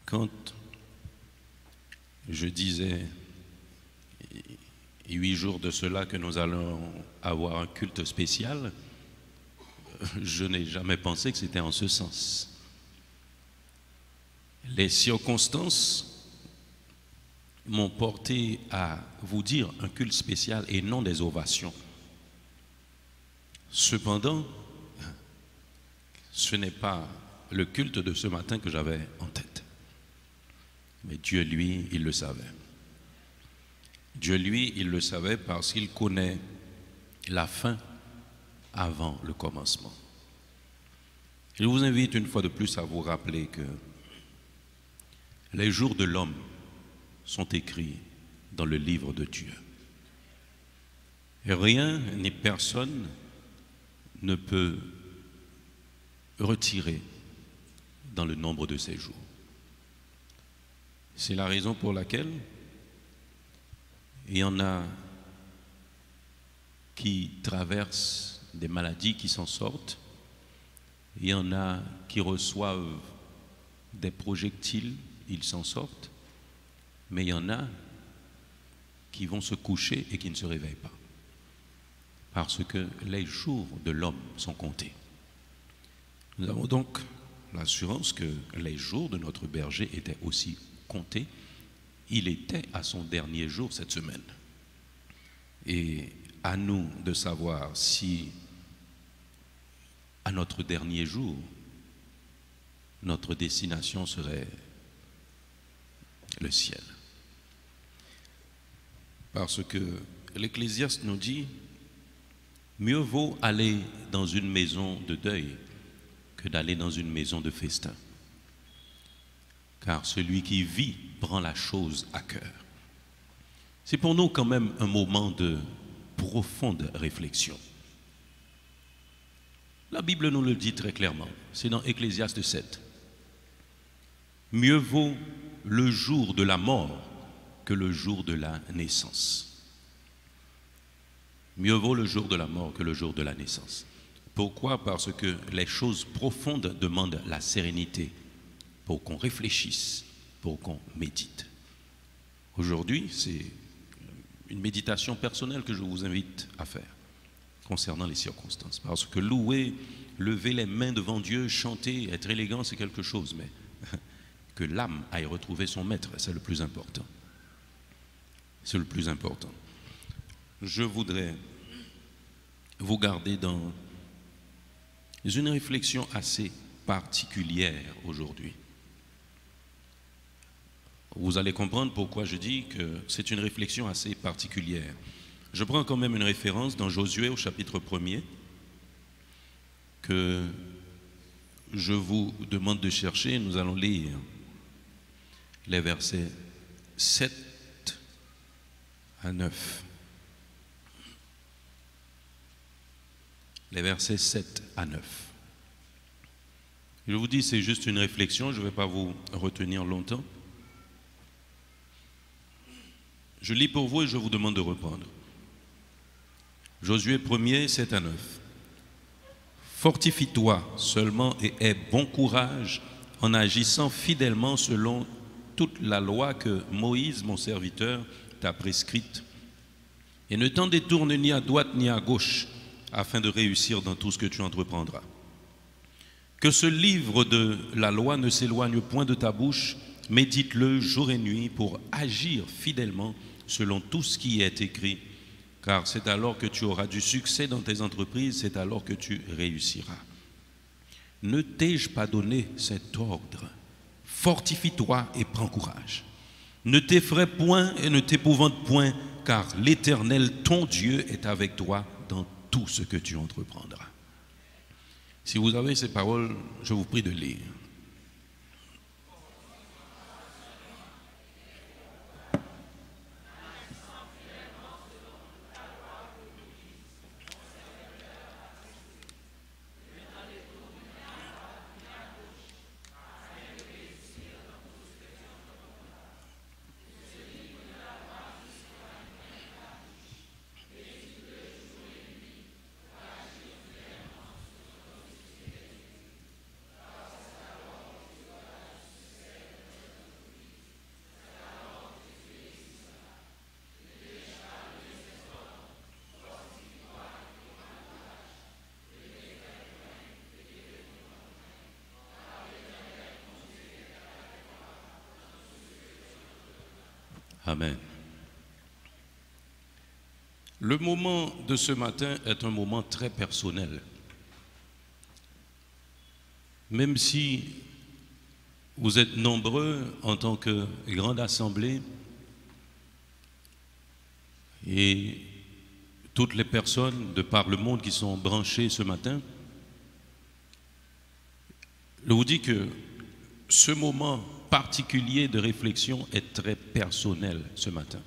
Quand je disais 8 jours de cela que nous allons avoir un culte spécial, je n'ai jamais pensé que c'était en ce sens. Les circonstances m'ont porté à vous dire un culte spécial et non des ovations. Cependant, ce n'est pas le culte de ce matin que j'avais en tête. Mais Dieu, lui, il le savait. Dieu, lui, il le savait parce qu'il connaît la fin avant le commencement. Je vous invite une fois de plus à vous rappeler que les jours de l'homme sont écrits dans le livre de Dieu. Et rien ni personne ne peut retirer dans le nombre de ses jours. C'est la raison pour laquelle il y en a qui traversent des maladies qui s'en sortent, il y en a qui reçoivent des projectiles, ils s'en sortent, mais il y en a qui vont se coucher et qui ne se réveillent pas, parce que les jours de l'homme sont comptés. Nous avons donc l'assurance que les jours de notre berger étaient aussi comptés. Il était à son dernier jour cette semaine. Et à nous de savoir si, à notre dernier jour, notre destination serait le ciel. Parce que l'Ecclésiaste nous dit, mieux vaut aller dans une maison de deuil que d'aller dans une maison de festin. Car celui qui vit prend la chose à cœur. C'est pour nous quand même un moment de profonde réflexion. La Bible nous le dit très clairement, c'est dans Ecclésiaste 7. Mieux vaut le jour de la mort que le jour de la naissance. Mieux vaut le jour de la mort que le jour de la naissance. Pourquoi? Parce que les choses profondes demandent la sérénité pour qu'on réfléchisse, pour qu'on médite. Aujourd'hui, c'est une méditation personnelle que je vous invite à faire concernant les circonstances. Parce que louer, lever les mains devant Dieu, chanter, être élégant, c'est quelque chose, mais que l'âme aille retrouver son maître, c'est le plus important. C'est le plus important. Je voudrais vous garder dans une réflexion assez particulière aujourd'hui. Vous allez comprendre pourquoi je dis que c'est une réflexion assez particulière. Je prends quand même une référence dans Josué au chapitre 1er que je vous demande de chercher. Nous allons lire les versets 7 à 9. Les versets 7 à 9. Je vous dis, c'est juste une réflexion, je ne vais pas vous retenir longtemps. Je lis pour vous et je vous demande de reprendre. Josué 1er, 7 à 9. Fortifie-toi seulement et aie bon courage en agissant fidèlement selon toute la loi que Moïse, mon serviteur, t'a prescrite. Et ne t'en détourne ni à droite ni à gauche, afin de réussir dans tout ce que tu entreprendras. Que ce livre de la loi ne s'éloigne point de ta bouche, médite-le jour et nuit pour agir fidèlement selon tout ce qui est écrit, car c'est alors que tu auras du succès dans tes entreprises, c'est alors que tu réussiras. Ne t'ai-je pas donné cet ordre? Fortifie-toi et prends courage. Ne t'effraie point et ne t'épouvante point, car l'Éternel, ton Dieu, est avec toi dans tout ce que tu entreprendras. Si vous avez ces paroles, je vous prie de lire. Amen. Le moment de ce matin est un moment très personnel. Même si vous êtes nombreux en tant que grande assemblée et toutes les personnes de par le monde qui sont branchées ce matin, je vous dis que ce moment particulier de réflexion est très personnel ce matin.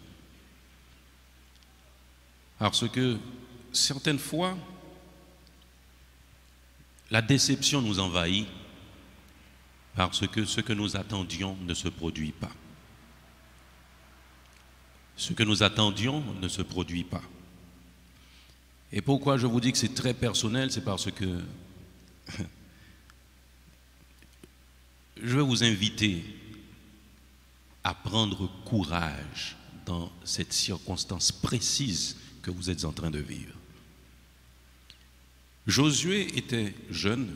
Parce que certaines fois, la déception nous envahit parce que ce que nous attendions ne se produit pas. Ce que nous attendions ne se produit pas. Et pourquoi je vous dis que c'est très personnel, c'est parce que je vais vous inviter à prendre courage dans cette circonstance précise que vous êtes en train de vivre. Josué était jeune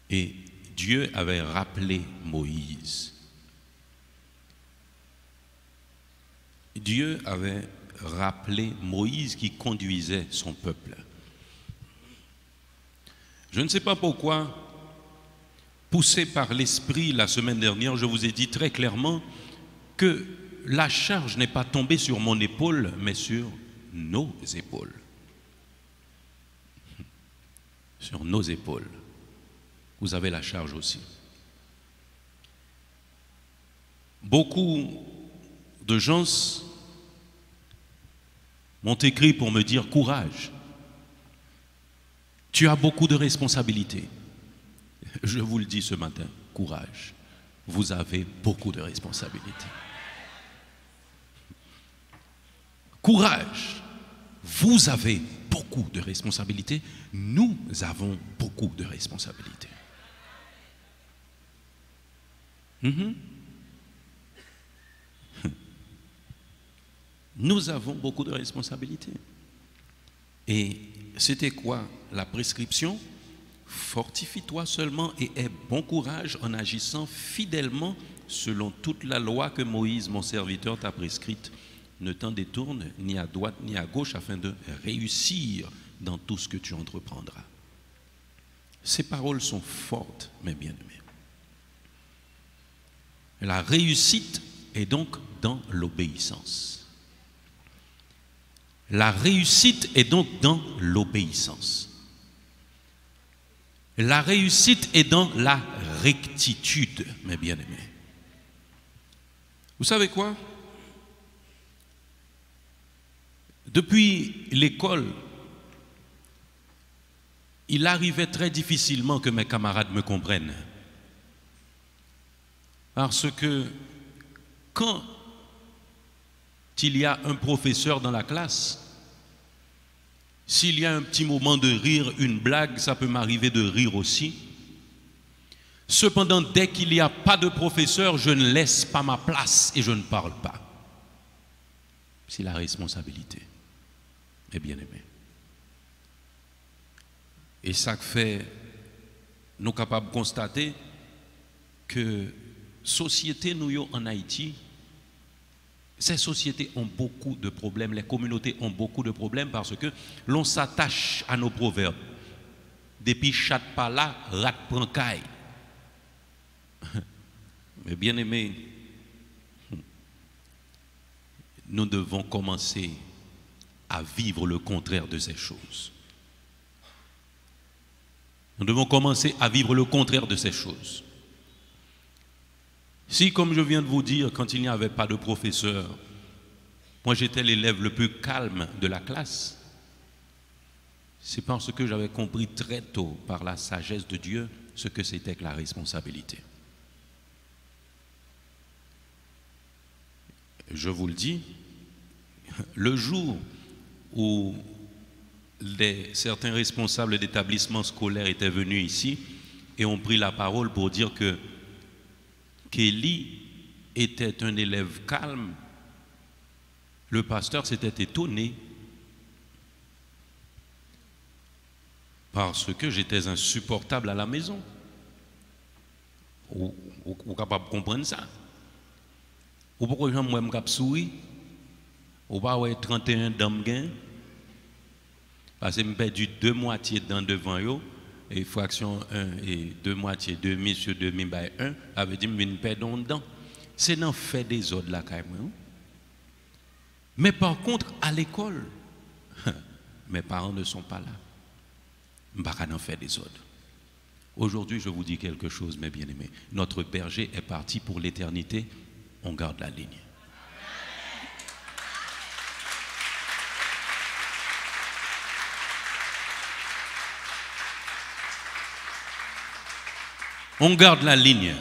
et Dieu avait rappelé Moïse. Dieu avait rappelé Moïse qui conduisait son peuple. Je ne sais pas pourquoi, poussé par l'Esprit la semaine dernière, je vous ai dit très clairement que la charge n'est pas tombée sur mon épaule, mais sur nos épaules. Sur nos épaules. Vous avez la charge aussi. Beaucoup de gens m'ont écrit pour me dire courage. Tu as beaucoup de responsabilités. Je vous le dis ce matin, courage. Vous avez beaucoup de responsabilités. Courage. Vous avez beaucoup de responsabilités. Nous avons beaucoup de responsabilités. Nous avons beaucoup de responsabilités. Et c'était quoi la prescription? Fortifie-toi seulement et aie bon courage en agissant fidèlement selon toute la loi que Moïse, mon serviteur, t'a prescrite. Ne t'en détourne ni à droite ni à gauche afin de réussir dans tout ce que tu entreprendras. Ces paroles sont fortes, mes bien-aimés. La réussite est donc dans l'obéissance. La réussite est donc dans l'obéissance. La réussite est dans la rectitude, mes bien-aimés. Vous savez quoi? Depuis l'école, il arrivait très difficilement que mes camarades me comprennent. Parce que quand il y a un professeur dans la classe, s'il y a un petit moment de rire, une blague, ça peut m'arriver de rire aussi. Cependant, dès qu'il n'y a pas de professeur, je ne laisse pas ma place et je ne parle pas. C'est la responsabilité, mes bien-aimés. Et ça fait, nous capables de constater que société nous en Haïti, ces sociétés ont beaucoup de problèmes, les communautés ont beaucoup de problèmes parce que l'on s'attache à nos proverbes. Depuis chat pas là, rat prend caille. Mais bien aimés, nous devons commencer à vivre le contraire de ces choses. Nous devons commencer à vivre le contraire de ces choses. Si, comme je viens de vous dire, quand il n'y avait pas de professeur, moi j'étais l'élève le plus calme de la classe, c'est parce que j'avais compris très tôt, par la sagesse de Dieu, ce que c'était que la responsabilité. Je vous le dis, le jour où certains responsables d'établissements scolaires étaient venus ici et ont pris la parole pour dire que Kelly était un élève calme, le pasteur s'était étonné parce que j'étais insupportable à la maison. Vous êtes capable de comprendre ça? Ou pourquoi j'aime moi me souri? Ou pas ouais 31 dames gain? Parce que je perdu 2 moitiés dans devant yo et fraction 1 et 2 moitiés demi sur demi by 1 avait dit me perdon dedans. C'est dans fait des ordres là quand même. Mais par contre à l'école mes parents ne sont pas là. Je ne peux pas en faire des ordres. Aujourd'hui, je vous dis quelque chose, mes bien-aimés. Notre berger est parti pour l'éternité. On garde la ligne. On garde la ligne.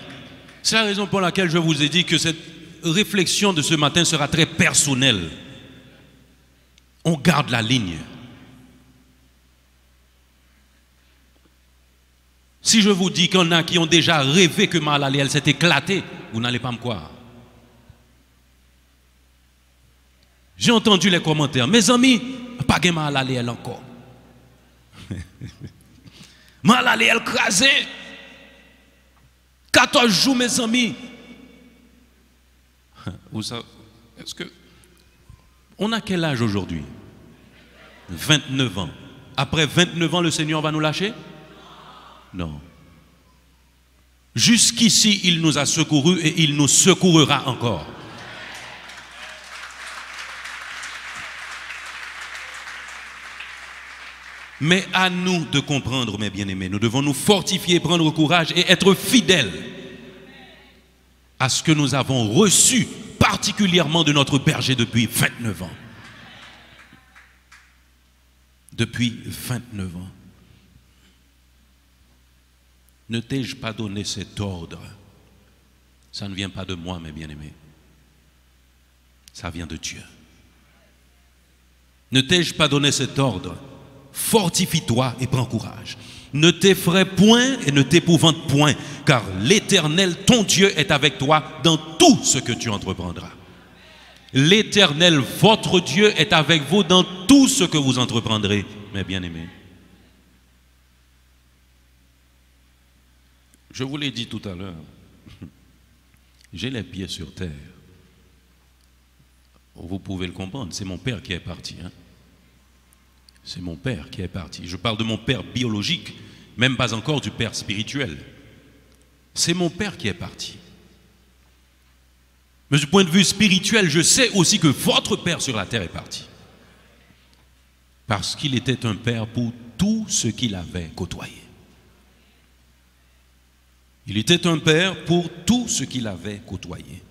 C'est la raison pour laquelle je vous ai dit que cette réflexion de ce matin sera très personnelle. On garde la ligne. Si je vous dis qu'il y en a qui ont déjà rêvé que Mahalalel elle s'est éclatée, vous n'allez pas me croire. J'ai entendu les commentaires. Mes amis, pas de Mahalalel encore. Mahalalel crasé. 14 jours, mes amis. Vous savez, est-ce que. On a quel âge aujourd'hui? 29 ans. Après 29 ans, le Seigneur va nous lâcher? Non. Jusqu'ici, il nous a secourus et il nous secourra encore. Mais à nous de comprendre, mes bien-aimés, nous devons nous fortifier, prendre courage et être fidèles à ce que nous avons reçu particulièrement de notre berger depuis 29 ans. Depuis 29 ans. Ne t'ai-je pas donné cet ordre? Ça ne vient pas de moi, mes bien-aimés. Ça vient de Dieu. Ne t'ai-je pas donné cet ordre? Fortifie-toi et prends courage. Ne t'effraie point et ne t'épouvante point, car l'Éternel, ton Dieu, est avec toi dans tout ce que tu entreprendras. L'Éternel, votre Dieu, est avec vous dans tout ce que vous entreprendrez, mes bien-aimés. Je vous l'ai dit tout à l'heure, j'ai les pieds sur terre. Vous pouvez le comprendre, c'est mon père qui est parti. Hein? C'est mon père qui est parti. Je parle de mon père biologique, même pas encore du père spirituel. C'est mon père qui est parti. Mais du point de vue spirituel, je sais aussi que votre père sur la terre est parti. Parce qu'il était un père pour tout ce qu'il avait côtoyé. Il était un père pour tout ce qu'il avait côtoyé.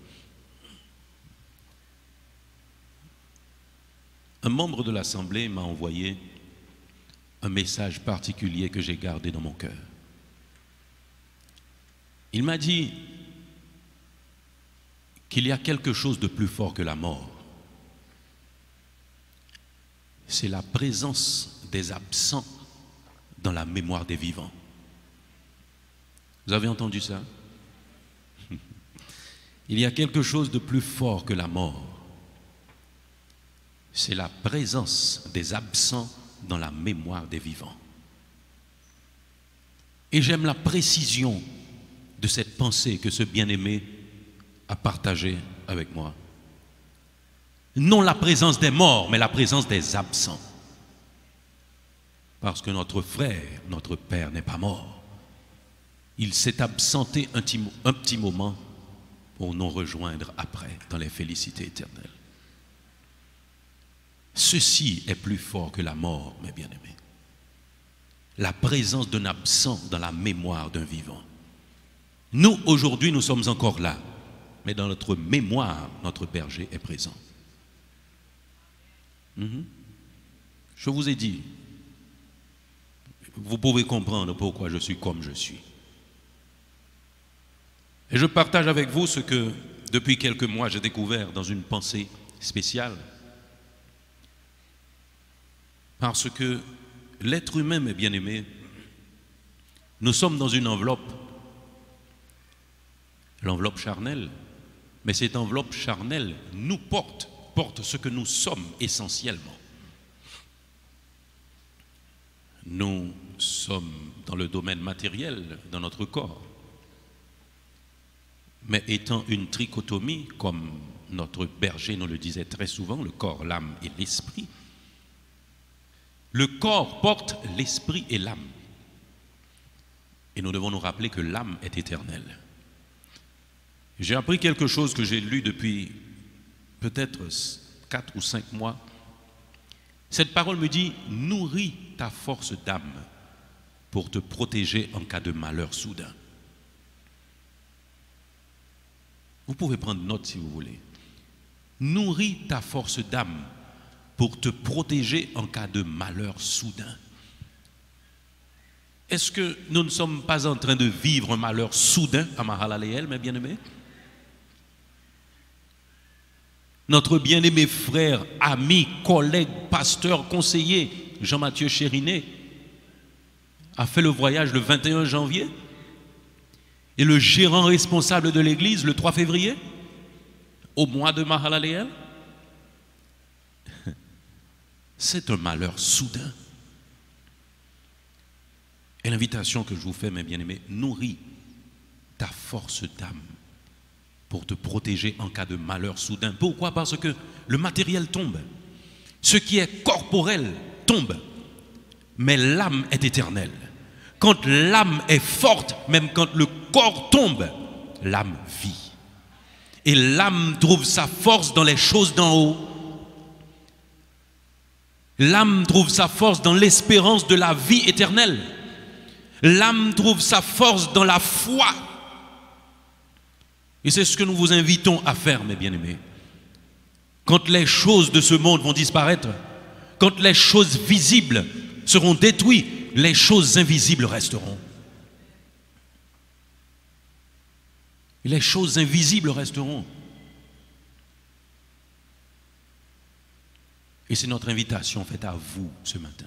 Un membre de l'Assemblée m'a envoyé un message particulier que j'ai gardé dans mon cœur. Il m'a dit qu'il y a quelque chose de plus fort que la mort. C'est la présence des absents dans la mémoire des vivants. Vous avez entendu ça? Il y a quelque chose de plus fort que la mort. C'est la présence des absents dans la mémoire des vivants. Et j'aime la précision de cette pensée que ce bien-aimé a partagée avec moi. Non la présence des morts, mais la présence des absents. Parce que notre frère, notre père n'est pas mort. Il s'est absenté un petit moment pour nous rejoindre après dans les félicités éternelles. Ceci est plus fort que la mort, mes bien-aimés. La présence d'un absent dans la mémoire d'un vivant. Nous, aujourd'hui, nous sommes encore là, mais dans notre mémoire, notre berger est présent. Je vous ai dit, vous pouvez comprendre pourquoi je suis comme je suis. Et je partage avec vous ce que, depuis quelques mois, j'ai découvert dans une pensée spéciale. Parce que l'être humain, mes bien-aimés, nous sommes dans une enveloppe, l'enveloppe charnelle, mais cette enveloppe charnelle nous porte ce que nous sommes essentiellement. Nous sommes dans le domaine matériel, dans notre corps. Mais étant une trichotomie, comme notre berger nous le disait très souvent, le corps, l'âme et l'esprit. Le corps porte l'esprit et l'âme. Et nous devons nous rappeler que l'âme est éternelle. J'ai appris quelque chose que j'ai lu depuis peut-être 4 ou 5 mois. Cette parole me dit, nourris ta force d'âme pour te protéger en cas de malheur soudain. Vous pouvez prendre note si vous voulez. Nourris ta force d'âme pour te protéger en cas de malheur soudain. Est-ce que nous ne sommes pas en train de vivre un malheur soudain à Mahalaleel, mes bien-aimés? Notre bien-aimé frère, ami, collègue, pasteur, conseiller, Jean-Mathieu Chérinet, a fait le voyage le 21 janvier et le gérant responsable de l'église le 3 février, au mois de Mahalaleel. C'est un malheur soudain. Et l'invitation que je vous fais, mes bien-aimés, nourris ta force d'âme pour te protéger en cas de malheur soudain. Pourquoi? Parce que le matériel tombe. Ce qui est corporel tombe. Mais l'âme est éternelle. Quand l'âme est forte, même quand le corps tombe, l'âme vit. Et l'âme trouve sa force dans les choses d'en haut. L'âme trouve sa force dans l'espérance de la vie éternelle. L'âme trouve sa force dans la foi. Et c'est ce que nous vous invitons à faire, mes bien-aimés. Quand les choses de ce monde vont disparaître, quand les choses visibles seront détruites, les choses invisibles resteront. Les choses invisibles resteront. Et c'est notre invitation faite à vous ce matin.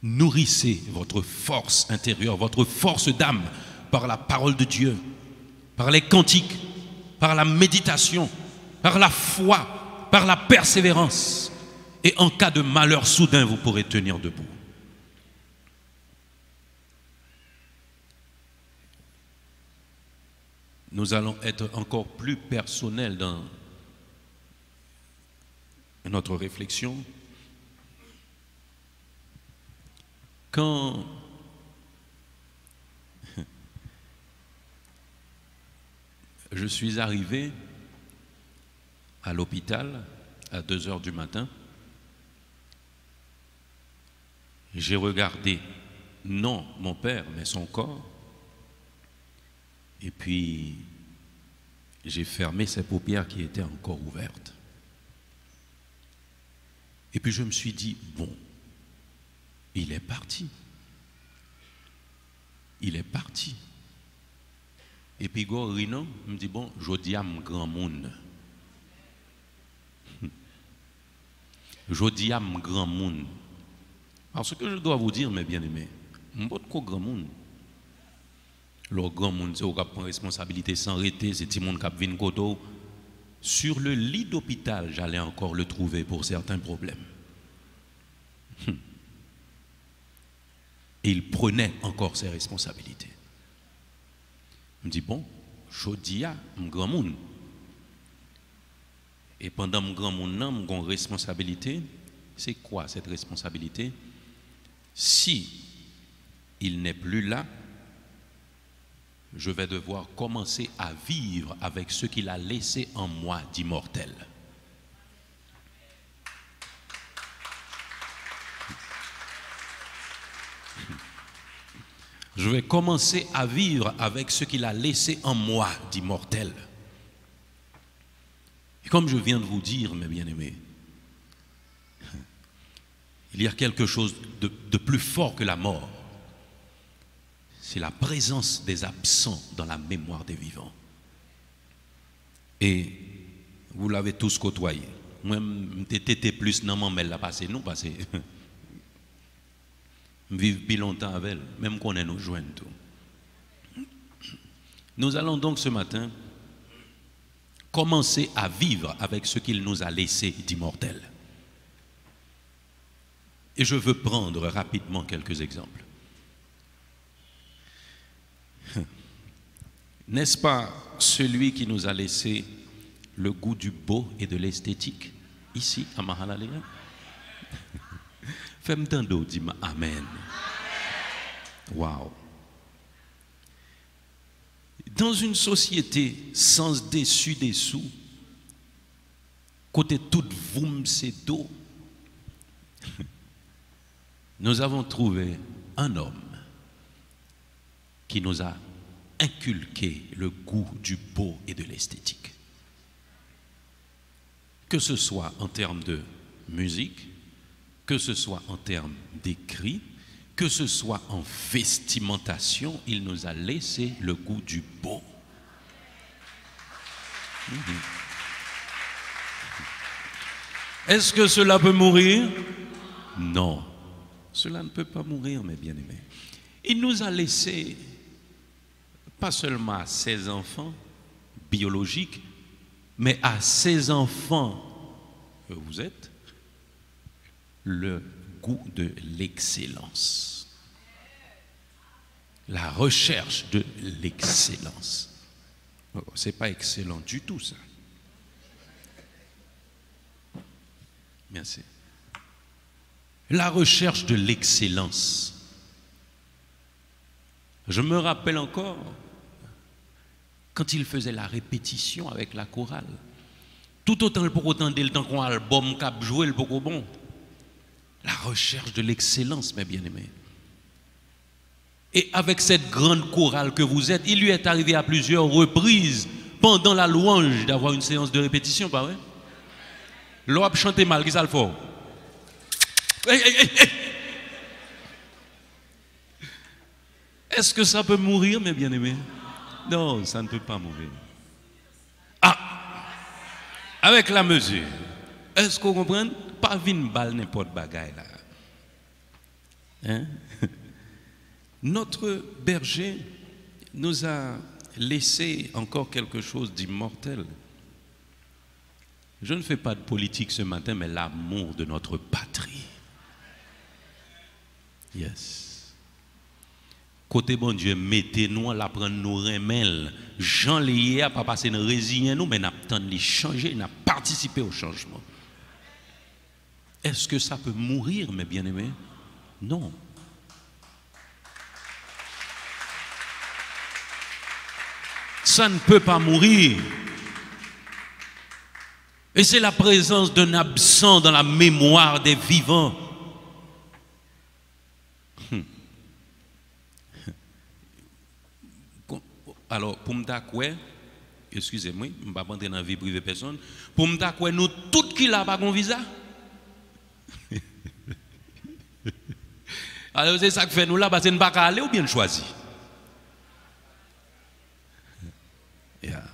Nourrissez votre force intérieure, votre force d'âme par la parole de Dieu, par les cantiques, par la méditation, par la foi, par la persévérance. Et en cas de malheur soudain, vous pourrez tenir debout. Nous allons être encore plus personnels dans notre réflexion. Quand je suis arrivé à l'hôpital à 2 heures du matin, j'ai regardé non mon père mais son corps, et puis j'ai fermé ses paupières qui étaient encore ouvertes. Et puis je me suis dit, bon, il est parti. Il est parti. Et puis Gorino me dit, bon, je dis à mon grand monde. Je dis à mon grand monde. Parce que je dois vous dire, mes bien-aimés, je ne suis pas grand monde. Le grand monde, c'est qu'on prend responsabilité sans arrêter, c'est tout le monde qui vient koto. Sur le lit d'hôpital, j'allais encore le trouver pour certains problèmes. Et il prenait encore ses responsabilités. Je me dis, bon, je dis à mon grand monde. Et pendant mon grand monde, mon responsabilité, c'est quoi cette responsabilité? Si il n'est plus là, je vais devoir commencer à vivre avec ce qu'il a laissé en moi d'immortel. Je vais commencer à vivre avec ce qu'il a laissé en moi d'immortel. Et comme je viens de vous dire, mes bien-aimés, il y a quelque chose de plus fort que la mort. C'est la présence des absents dans la mémoire des vivants. Et vous l'avez tous côtoyé. Moi, j'étais plus dans mon mail là passé, nous passé. Vivre plus longtemps avec elle, même qu'on est nous joindre tout. Nous allons donc ce matin commencer à vivre avec ce qu'il nous a laissé d'immortel. Et je veux prendre rapidement quelques exemples. N'est-ce pas celui qui nous a laissé le goût du beau et de l'esthétique ici à Mahalalea? Fais-moi tendre, dis-moi Amen. Waouh! Dans une société sans dessus-dessous, côté tout voum c'est d'eau, nous avons trouvé un homme qui nous a inculqué le goût du beau et de l'esthétique. Que ce soit en termes de musique, que ce soit en termes d'écrit, que ce soit en vestimentation, il nous a laissé le goût du beau. Est-ce que cela peut mourir? Non. Cela ne peut pas mourir, mes bien-aimés. Il nous a laissé, pas seulement à ses enfants biologiques, mais à ses enfants que vous êtes, le goût de l'excellence. La recherche de l'excellence. Oh, c'est pas excellent du tout, ça. Merci. La recherche de l'excellence. Je me rappelle encore quand il faisait la répétition avec la chorale. Tout autant le pour autant dès le temps qu'on a album cap jouer le pour bon. La recherche de l'excellence, mes bien-aimés. Et avec cette grande chorale que vous êtes, il lui est arrivé à plusieurs reprises pendant la louange d'avoir une séance de répétition, pas vrai? L'on chanté mal, qui ça le fait? Hey, hey, hey, hey. Est-ce que ça peut mourir, mes bien-aimés? Non, ça ne peut pas mourir. Ah! Avec la mesure. Est-ce qu'on comprend? Pas vine balle n'importe bagaille là. Hein? Notre berger nous a laissé encore quelque chose d'immortel. Je ne fais pas de politique ce matin, mais l'amour de notre patrie. Yes. Côté bon Dieu, mettez-nous, la prendre nos remèles. Jean Léa a pas passé de résigner nous, mais n'a pas de changer, n'a participé au changement. Est-ce que ça peut mourir, mes bien-aimés? Non. Ça ne peut pas mourir. Et c'est la présence d'un absent dans la mémoire des vivants. Alors, pour me dire, excusez-moi, je ne vais pas entrer dans la vie privée personne. Pour me dire, nous, tout qui n'a pas un visa. Alors, c'est ça que fait nous là, parce que nous ne pouvons pas aller ou bien choisir. Yeah.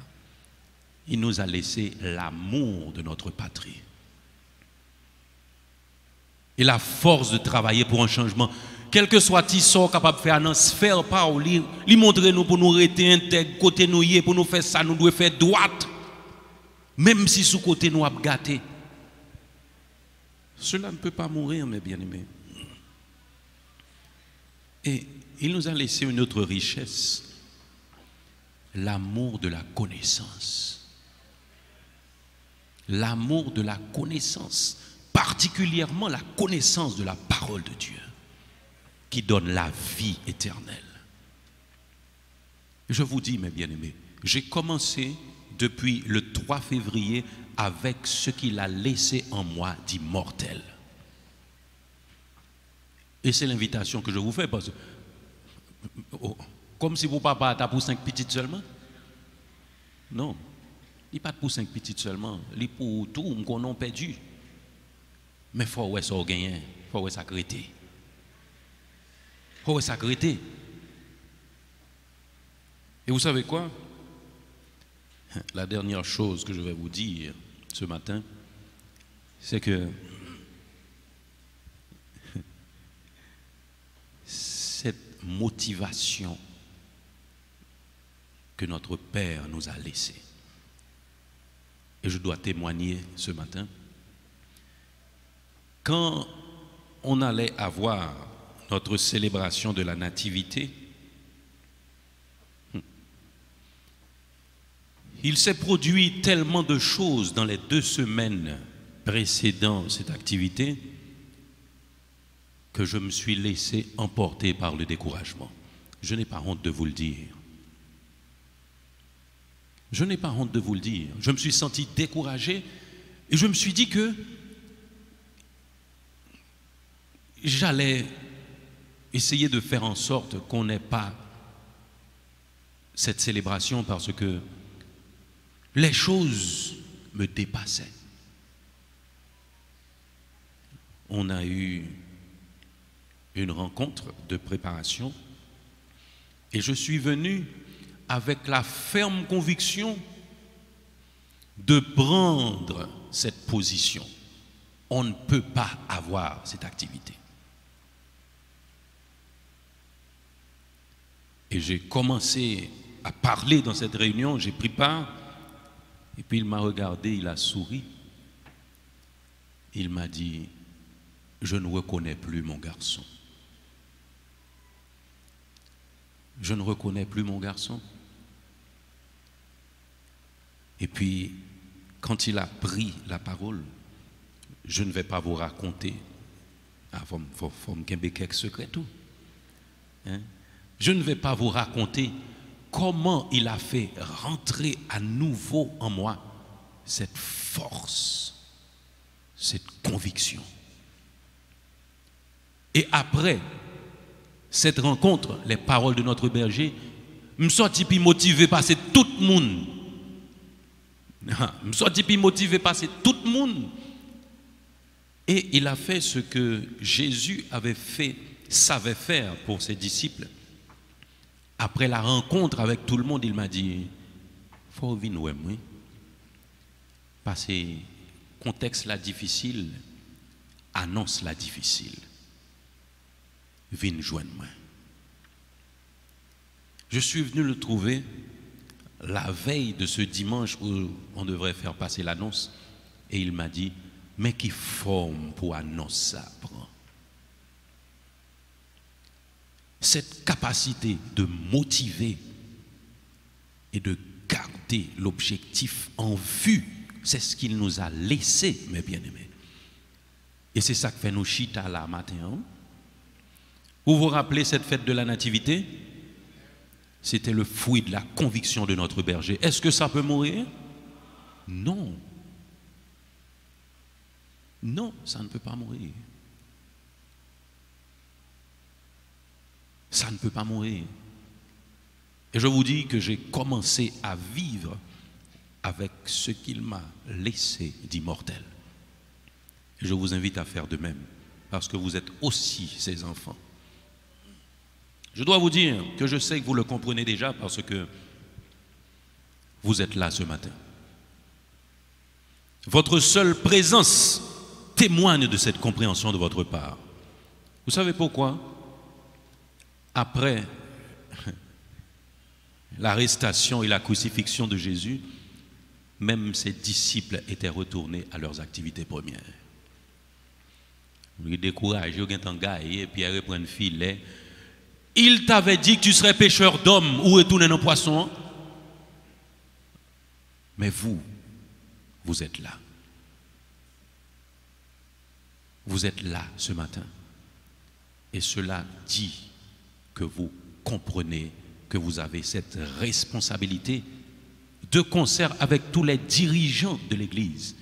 Il nous a laissé l'amour de notre patrie. Et la force de travailler pour un changement. Quel que soit qui soit capable de faire dans sphère par où lui montrer nous pour nous rester intègres, côté nous y pour nous faire ça, nous devons faire droite. Même si sous côté nous a gâté. Cela ne peut pas mourir, mes bien-aimés. Et il nous a laissé une autre richesse. L'amour de la connaissance. L'amour de la connaissance. Particulièrement la connaissance de la parole de Dieu. Qui donne la vie éternelle. Je vous dis, mes bien-aimés, j'ai commencé depuis le 3 février avec ce qu'il a laissé en moi d'immortel. Et c'est l'invitation que je vous fais, parce que, comme si vos papas t'as pour 5 petites seulement. Non, il n'est pas pour 5 petites seulement, il est pour tout, qu'on a perdu. Mais il faut que ça gagne, il faut que ça crête. Oh, sacré. Et vous savez quoi? La dernière chose que je vais vous dire ce matin, c'est que cette motivation que notre Père nous a laissée, et je dois témoigner ce matin, quand on allait avoir notre célébration de la nativité, Il s'est produit tellement de choses dans les 2 semaines précédant cette activité que je me suis laissé emporter par le découragement. Je n'ai pas honte de vous le dire. Je n'ai pas honte de vous le dire. Je me suis senti découragé et je me suis dit que j'allais essayer de faire en sorte qu'on n'ait pas cette célébration parce que les choses me dépassaient. On a eu une rencontre de préparation et je suis venu avec la ferme conviction de prendre cette position. On ne peut pas avoir cette activité. Et j'ai commencé à parler dans cette réunion, j'ai pris part, et puis il m'a regardé, il a souri. Il m'a dit, je ne reconnais plus mon garçon. Je ne reconnais plus mon garçon. Et puis, quand il a pris la parole, je ne vais pas vous raconter, faut me cacher quelques secrets tout. Hein? Je ne vais pas vous raconter comment il a fait rentrer à nouveau en moi cette force, cette conviction. Et après cette rencontre, les paroles de notre berger, je me suis motivé par tout le monde. Je me suis motivé par tout le monde. Et il a fait ce que Jésus savait faire pour ses disciples. Après la rencontre avec tout le monde, il m'a dit, faut venir ouais, moi. Parce que contexte là difficile, annonce là difficile. Viens joindre moi. Je suis venu le trouver la veille de ce dimanche où on devrait faire passer l'annonce et il m'a dit, mais qui forme pour annoncer ça prend. Cette capacité de motiver et de garder l'objectif en vue, c'est ce qu'il nous a laissé, mes bien-aimés. Et c'est ça que fait nous chita là matin. Hein? Vous vous rappelez cette fête de la Nativité? C'était le fruit de la conviction de notre berger. Est-ce que ça peut mourir? Non. Non, ça ne peut pas mourir. Ça ne peut pas mourir. Et je vous dis que j'ai commencé à vivre avec ce qu'il m'a laissé d'immortel. Et je vous invite à faire de même, parce que vous êtes aussi ses enfants. Je dois vous dire que je sais que vous le comprenez déjà parce que vous êtes là ce matin. Votre seule présence témoigne de cette compréhension de votre part. Vous savez pourquoi? Après l'arrestation et la crucifixion de Jésus, même ses disciples étaient retournés à leurs activités premières. Ils découragent, ils ont et puis ils reprennent filet. Il t'avait dit que tu serais pêcheur d'hommes ou retourner dans le poisson. Mais vous êtes là. Vous êtes là ce matin. Et cela dit que vous comprenez que vous avez cette responsabilité de concert avec tous les dirigeants de l'Église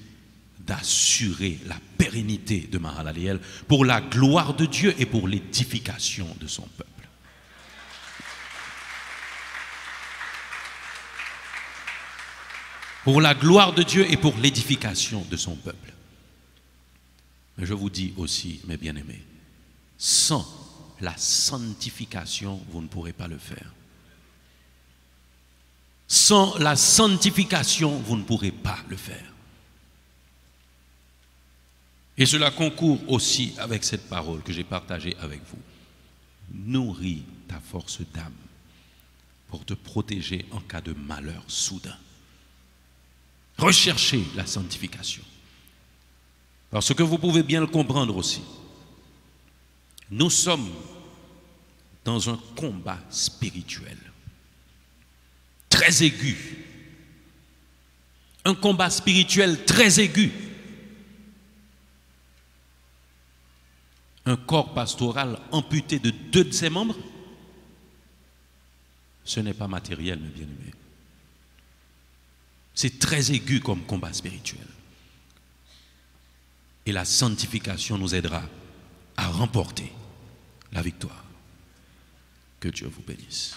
d'assurer la pérennité de Mahalalel pour la gloire de Dieu et pour l'édification de son peuple. Pour la gloire de Dieu et pour l'édification de son peuple. Mais je vous dis aussi, mes bien-aimés, sans la sanctification, vous ne pourrez pas le faire. Sans la sanctification, vous ne pourrez pas le faire. Et cela concourt aussi avec cette parole que j'ai partagée avec vous. Nourris ta force d'âme pour te protéger en cas de malheur soudain. Recherchez la sanctification. Parce que vous pouvez bien le comprendre aussi. Nous sommes dans un combat spirituel très aigu Un combat spirituel très aigu. Un corps pastoral amputé de 2 de ses membres, ce n'est pas matériel, mes bien-aimés. C'est très aigu comme combat spirituel. Et la sanctification nous aidera à remporter la victoire. Que Dieu vous bénisse.